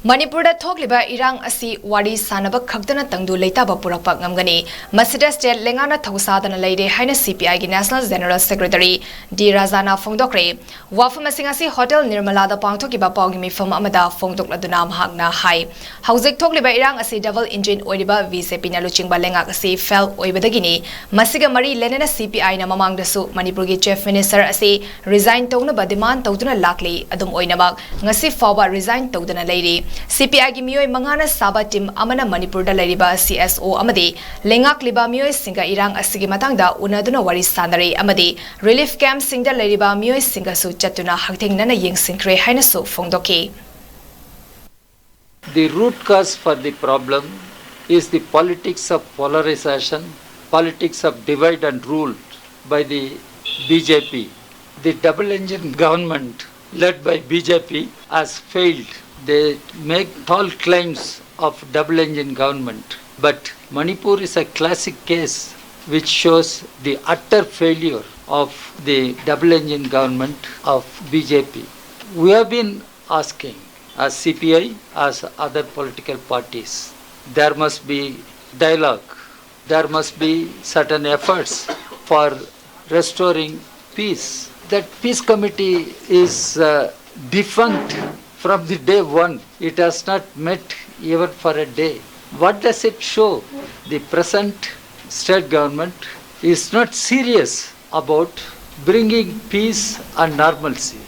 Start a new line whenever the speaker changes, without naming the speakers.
Manipurda thokliba irang asi wari sanaba khagdana tangdu leitaba purakpa ngamgani masida state lengana thausadana leide haina CPI gi National General Secretary D Rajana Fongdokre wafam asingasi Hotel Nirmala da pangthokiba pawgi mifam amada fongdokladuna mahakna hai haujek thokliba irang asi double engine oidiba VCP na luchingba lengak asi fail oibadagini masiga mari lenena CPI na mamangdasu Manipur gi Chief Minister asi resign tawna ba demand tawduna lakli adum oinabak ngasi fawa resign tawdana leide CPI gi mioi mangana saba team amana Manipur da leriba CSO amadi lengak liba mioi singa irang asigi matangda unaduna wari sanare amadi relief camp singda leriba mioi singa su chatuna hagthengnana yengsinkre haina su fongdoki.
The root cause for the problem is the politics of polarization, politics of divide and rule by the BJP. The double engine government led by BJP has failed. They make tall claims of double engine government, but Manipur is a classic case which shows the utter failure of the double engine government of BJP. We have been asking as CPI, as other political parties, there must be dialogue, there must be certain efforts for restoring peace. That peace committee is defunct from the day one. It has not met even for a day. What does it show? The present state government is not serious about bringing peace and normalcy.